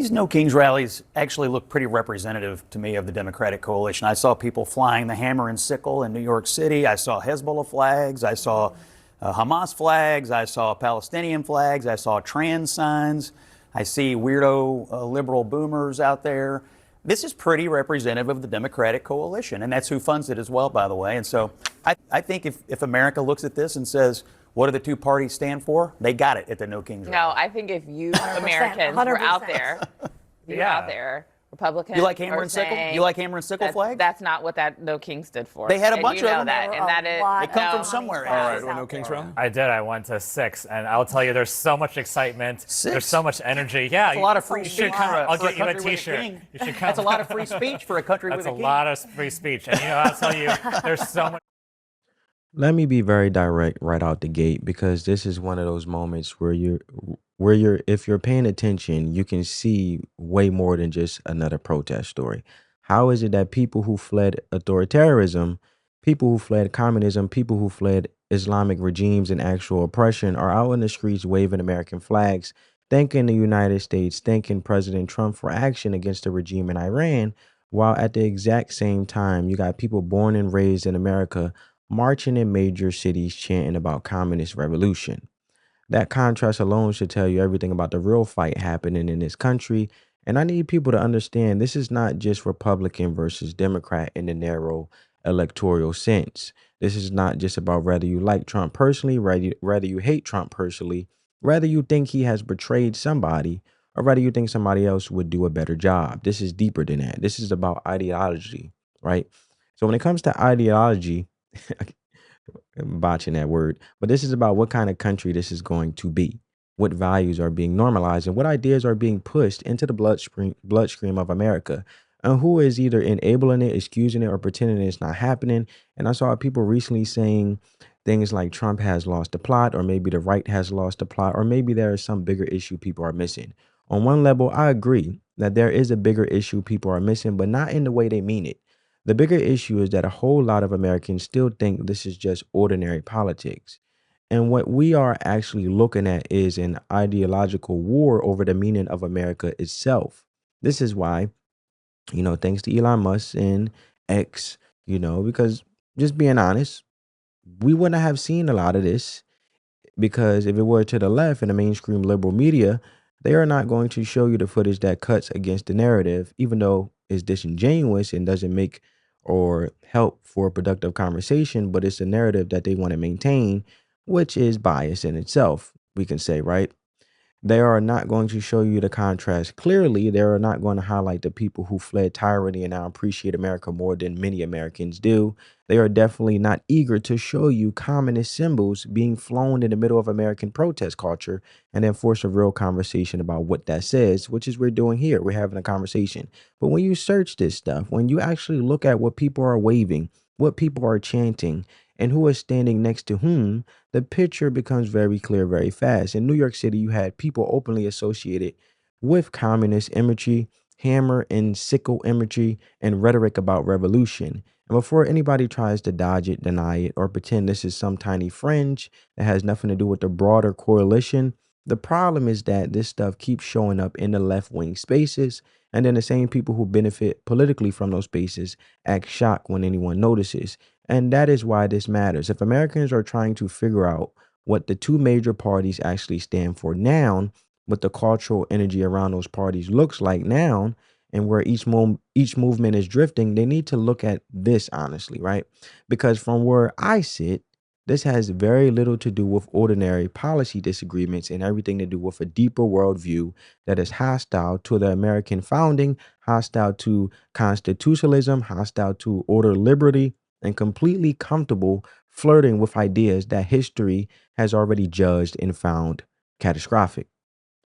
These No Kings rallies actually look pretty representative to me of the Democratic coalition. I saw people flying the hammer and sickle in New York City. I saw Hezbollah flags. I saw Hamas flags. I saw Palestinian flags. I saw trans signs. I see weirdo liberal boomers out there. This is pretty representative of the Democratic coalition, and that's who funds it as well, by the way. And so I think if America looks at this and says, what do the two parties stand for? They got it at the No Kings rally. No, I think if you Americans were out there, Republicans. You like hammer and sickle? You like hammer and sickle flags? That's not what that No King stood for. They had a bunch of them. That, and that is, they come from somewhere. All right, well, No Kings rally? I did. I went to 6, and I'll tell you, there's so much excitement. 6? There's so much energy. Yeah, that's a lot of free speech. I'll get you a T-shirt. You should come. That's a lot of free speech for a country with a king. That's a lot of free speech, and I'll tell you, there's so much. Let me be very direct right out the gate, because this is one of those moments where if you're paying attention, you can see way more than just another protest story. How is it that people who fled authoritarianism, people who fled communism, people who fled Islamic regimes and actual oppression are out in the streets waving American flags, thanking the United States, thanking President Trump for action against the regime in Iran, while at the exact same time, you got people born and raised in America marching in major cities chanting about communist revolution. That contrast alone should tell you everything about the real fight happening in this country. And I need people to understand this is not just Republican versus Democrat in the narrow electoral sense. This is not just about whether you like Trump personally, whether you hate Trump personally, whether you think he has betrayed somebody, or whether you think somebody else would do a better job. This is deeper than that. This is about ideology, right? So when it comes to ideology, I'm botching that word, but this is about what kind of country this is going to be, what values are being normalized, and what ideas are being pushed into the bloodstream of America, and who is either enabling it, excusing it, or pretending it's not happening. And I saw people recently saying things like Trump has lost the plot, or maybe the right has lost the plot, or maybe there is some bigger issue people are missing. On one level, I agree that there is a bigger issue people are missing, but not in the way they mean it. The bigger issue is that a whole lot of Americans still think this is just ordinary politics. And what we are actually looking at is an ideological war over the meaning of America itself. This is why, thanks to Elon Musk and X, because just being honest, we wouldn't have seen a lot of this, because if it were to the left in the mainstream liberal media, they are not going to show you the footage that cuts against the narrative, even though it's disingenuous and doesn't make or help for a productive conversation, but it's a narrative that they want to maintain, which is bias in itself, we can say, right? They are not going to show you the contrast clearly. They are not going to highlight the people who fled tyranny and now appreciate America more than many Americans do. They are definitely not eager to show you communist symbols being flown in the middle of American protest culture and then force a real conversation about what that says, which is we're doing here. We're having a conversation. But when you search this stuff, when you actually look at what people are waving, what people are chanting, and who is standing next to whom, the picture becomes very clear very fast. In New York City, you had people openly associated with communist imagery, hammer and sickle imagery, and rhetoric about revolution. And before anybody tries to dodge it, deny it, or pretend this is some tiny fringe that has nothing to do with the broader coalition, the problem is that this stuff keeps showing up in the left-wing spaces, and then the same people who benefit politically from those spaces act shocked when anyone notices. And that is why this matters. If Americans are trying to figure out what the two major parties actually stand for now, what the cultural energy around those parties looks like now, and where each movement is drifting, they need to look at this honestly, right? Because from where I sit, this has very little to do with ordinary policy disagreements and everything to do with a deeper worldview that is hostile to the American founding, hostile to constitutionalism, hostile to order, liberty, and completely comfortable flirting with ideas that history has already judged and found catastrophic.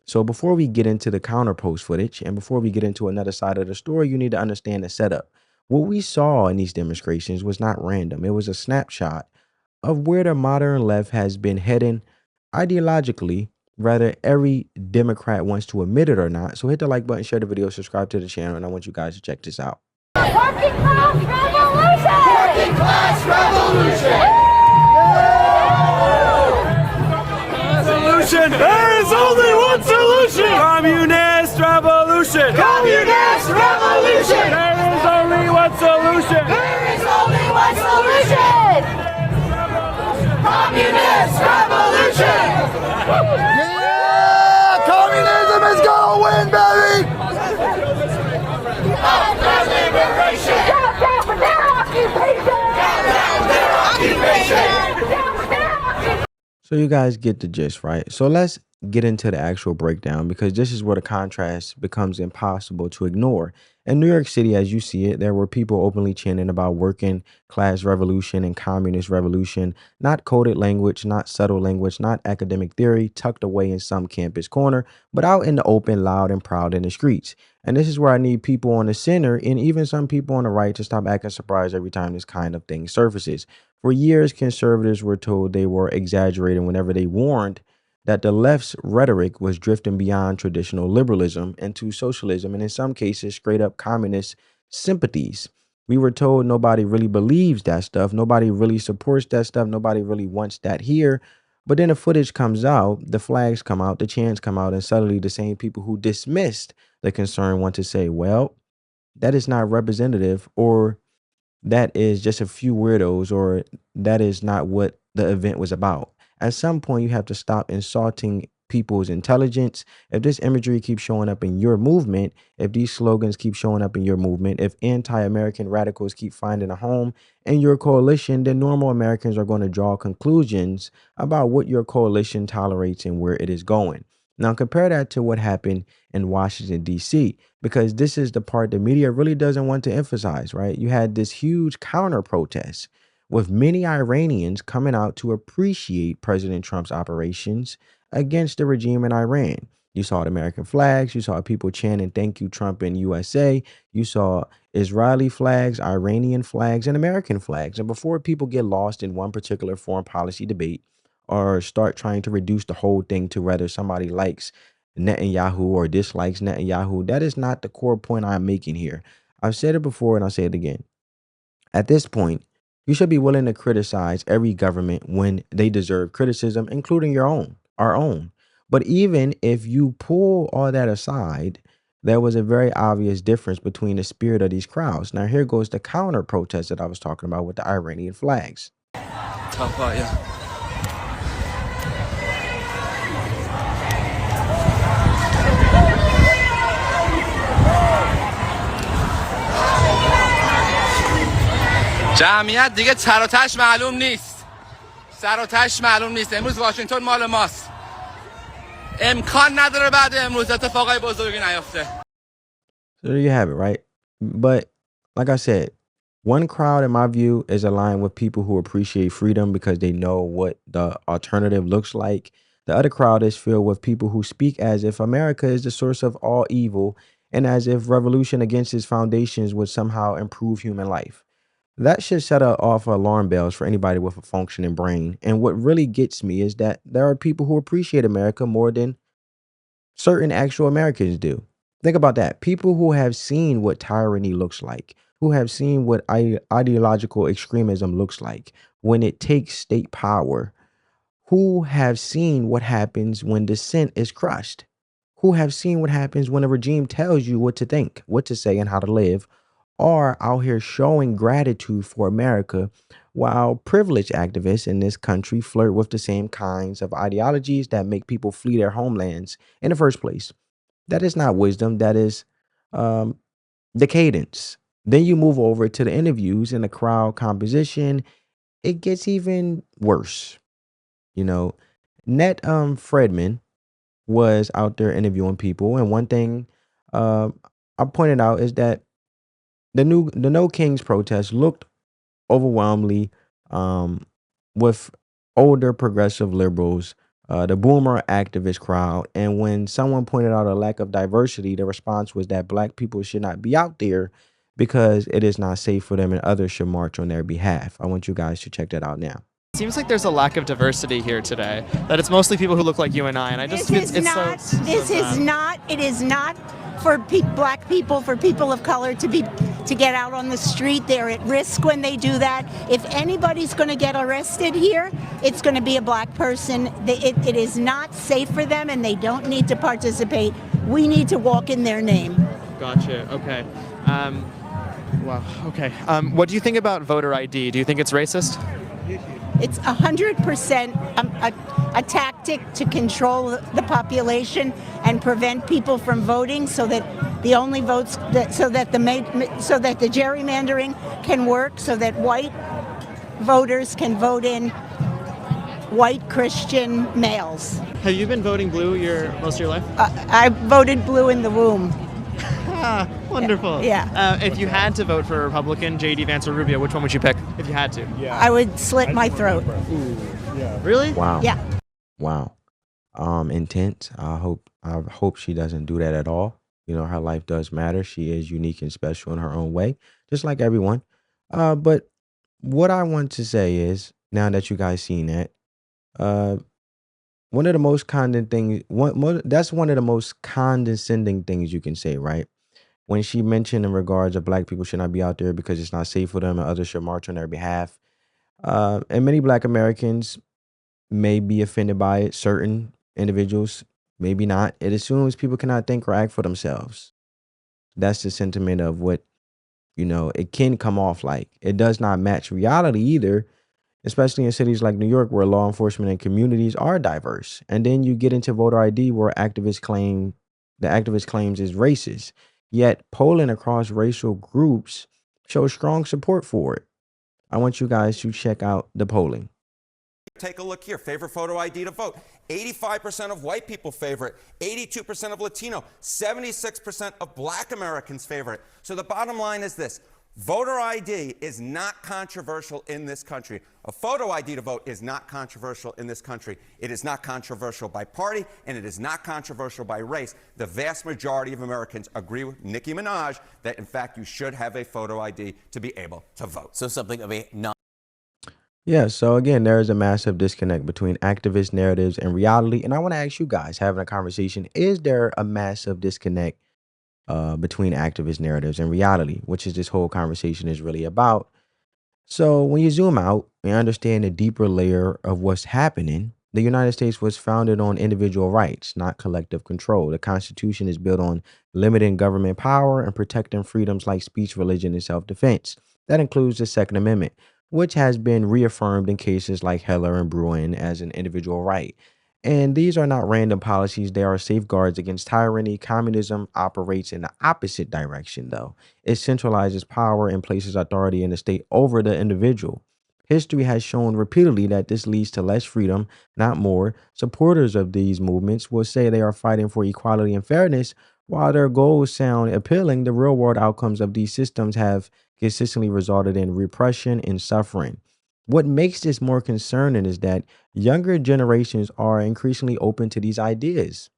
So before we get into the counterpost footage and before we get into another side of the story, you need to understand the setup. What we saw in these demonstrations was not random. It was a snapshot of where the modern left has been heading ideologically, whether every Democrat wants to admit it or not. So hit the like button, share the video, subscribe to the channel, and I want you guys to check this out. Working class revolution! Working class revolution! Solution! There is only one solution! Communist revolution! Yeah! Communism is gonna win, baby! Down for their occupation! Down their occupation! So you guys get the gist, right? So let's get into the actual breakdown because this is where the contrast becomes impossible to ignore. In New York City, as you see it, there were people openly chanting about working class revolution and communist revolution, not coded language, not subtle language, not academic theory, tucked away in some campus corner, but out in the open, loud and proud in the streets. And this is where I need people on the center and even some people on the right to stop acting surprised every time this kind of thing surfaces. For years, conservatives were told they were exaggerating whenever they warned that the left's rhetoric was drifting beyond traditional liberalism into socialism and in some cases straight up communist sympathies. We were told nobody really believes that stuff, nobody really supports that stuff, nobody really wants that here. But then the footage comes out, the flags come out, the chants come out, and suddenly the same people who dismissed the concern want to say, well, that is not representative, or that is just a few weirdos, or that is not what the event was about. At some point, you have to stop insulting people's intelligence. If this imagery keeps showing up in your movement, if these slogans keep showing up in your movement, if anti-American radicals keep finding a home in your coalition, then normal Americans are going to draw conclusions about what your coalition tolerates and where it is going. Now, compare that to what happened in Washington, D.C., because this is the part the media really doesn't want to emphasize, right? You had this huge counter protest with many Iranians coming out to appreciate President Trump's operations against the regime in Iran. You saw the American flags. You saw people chanting, "Thank you, Trump and USA." You saw Israeli flags, Iranian flags, and American flags. And before people get lost in one particular foreign policy debate or start trying to reduce the whole thing to whether somebody likes Netanyahu or dislikes Netanyahu, that is not the core point I'm making here. I've said it before and I'll say it again. At this point, you should be willing to criticize every government when they deserve criticism, including your own, our own. But even if you pull all that aside, there was a very obvious difference between the spirit of these crowds. Now, here goes the counter protest that I was talking about with the Iranian flags. Tough part, yeah. جمعیت دیگه سر و تهش معلوم نیست. سر و تهش معلوم نیست. امروز واشنگتن مال ماست. امکان نداره بعد امروز اتفاقای بزرگی نیفته. So there you have it, right? But like I said, one crowd in my view is aligned with people who appreciate freedom because they know what the alternative looks like. The other crowd is filled with people who speak as if America is the source of all evil and as if revolution against its foundations would somehow improve human life. That should set off alarm bells for anybody with a functioning brain. And what really gets me is that there are people who appreciate America more than certain actual Americans do. Think about that. People who have seen what tyranny looks like, who have seen what ideological extremism looks like when it takes state power, who have seen what happens when dissent is crushed, who have seen what happens when a regime tells you what to think, what to say, and how to live, are out here showing gratitude for America while privileged activists in this country flirt with the same kinds of ideologies that make people flee their homelands in the first place. That is not wisdom. That is decadence. Then you move over to the interviews and the crowd composition. It gets even worse. You know, Net Fredman was out there interviewing people. And one thing I pointed out is that the No Kings protest looked overwhelmingly with older progressive liberals, the boomer activist crowd. And when someone pointed out a lack of diversity, the response was that Black people should not be out there because it is not safe for them and others should march on their behalf. I want you guys to check that out now. It seems like there's a lack of diversity here today. That it's mostly people who look like you and I. And I just it is not for Black people, for people of color to get out on the street. They're at risk when they do that. If anybody's going to get arrested here, it's going to be a Black person. It is not safe for them, and they don't need to participate. We need to walk in their name. Gotcha. Okay. Wow. Okay. What do you think about voter ID? Do you think it's racist? It's 100% a tactic to control the population and prevent people from voting, so that the only votes so that the gerrymandering can work, so that white voters can vote in white Christian males. Have you been voting blue most of your life? I voted blue in the womb. Ah, wonderful. Yeah. If you had to vote for a Republican, J.D. Vance or Rubio, which one would you pick if you had to? I would slit my throat. Really? Wow. Yeah. Wow. Intense. I hope she doesn't do that at all. You know, her life does matter. She is unique and special in her own way, just like everyone. But what I want to say is, now that you guys seen that, one of the most that's one of the most condescending things you can say, right? When she mentioned in regards of black people should not be out there because it's not safe for them and others should march on their behalf. And many black Americans may be offended by it. Certain individuals, maybe not. It assumes people cannot think or act for themselves. That's the sentiment of what, it can come off like. It does not match reality either, especially in cities like New York, where law enforcement and communities are diverse. And then you get into voter ID, where the activist claims is racist. Yet polling across racial groups shows strong support for it. I want you guys to check out the polling. Take a look here. Favorite photo ID to vote. 85% of white people favor it. 82% of Latino. 76% of black Americans favor it. So the bottom line is this. Voter ID is not controversial in this country. A photo ID to vote is not controversial in this country. It is not controversial by party, and it is not controversial by race. The vast majority of Americans agree with Nicki Minaj that, in fact, you should have a photo ID to be able to vote. So something of a non. Yeah, so again, there is a massive disconnect between activist narratives and reality. And I want to ask you guys, having a conversation, is there a massive disconnect between activist narratives and reality, which is this whole conversation is really about? So when you zoom out and understand the deeper layer of what's happening, the United States was founded on individual rights, not collective control. The Constitution is built on limiting government power and protecting freedoms like speech, religion, and self-defense. That includes the Second Amendment, which has been reaffirmed in cases like Heller and Bruin as an individual right. And these are not random policies. They are safeguards against tyranny. Communism operates in the opposite direction, though. It centralizes power and places authority in the state over the individual. History has shown repeatedly that this leads to less freedom, not more. Supporters of these movements will say they are fighting for equality and fairness. While their goals sound appealing, the real-world outcomes of these systems have consistently resulted in repression and suffering. What makes this more concerning is that younger generations are increasingly open to these ideas,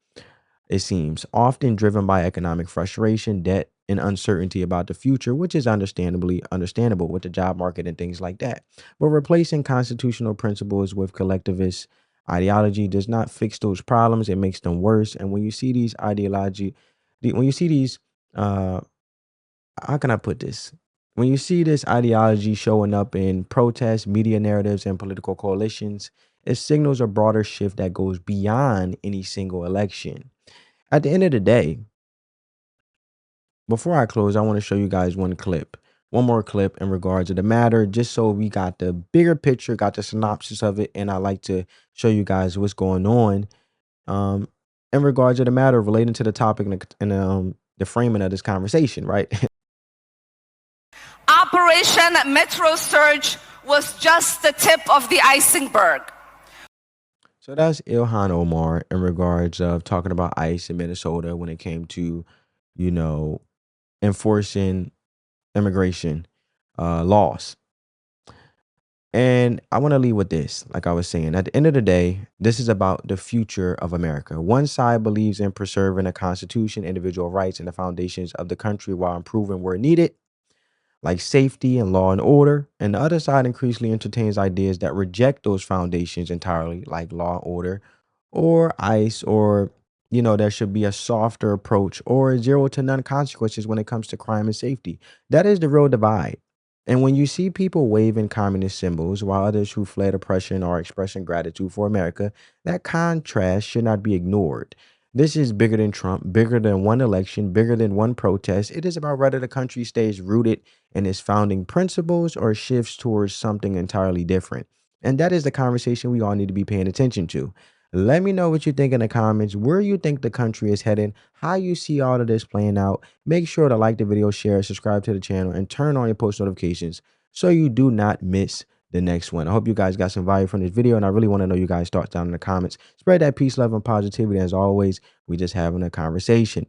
it seems, often driven by economic frustration, debt, and uncertainty about the future, which is understandable with the job market and things like that. But replacing constitutional principles with collectivist ideology does not fix those problems. It makes them worse. And when you see these how can I put this? When you see this ideology showing up in protests, media narratives, and political coalitions, it signals a broader shift that goes beyond any single election. At the end of the day, before I close, I want to show you guys one more clip in regards to the matter, just so we got the bigger picture, got the synopsis of it, and I like to show you guys what's going on in regards to the matter relating to the topic and the framing of this conversation, right? Operation Metro Surge was just the tip of the iceberg. So that's Ilhan Omar in regards of talking about ICE in Minnesota when it came to, enforcing immigration laws. And I want to leave with this, like I was saying, at the end of the day, this is about the future of America. One side believes in preserving the Constitution, individual rights, and the foundations of the country while improving where needed, like safety and law and order. And the other side increasingly entertains ideas that reject those foundations entirely, like law and order or ICE, or, there should be a softer approach or zero to none consequences when it comes to crime and safety. That is the real divide. And when you see people waving communist symbols while others who fled oppression are expressing gratitude for America, that contrast should not be ignored. This is bigger than Trump, bigger than one election, bigger than one protest. It is about whether the country stays rooted in its founding principles or shifts towards something entirely different. And that is the conversation we all need to be paying attention to. Let me know what you think in the comments, where you think the country is heading, how you see all of this playing out. Make sure to like the video, share, subscribe to the channel, and turn on your post notifications so you do not miss the next one. I hope you guys got some value from this video, and I really want to know you guys' thoughts down in the comments. Spread that peace, love, and positivity. As always, we just having a conversation.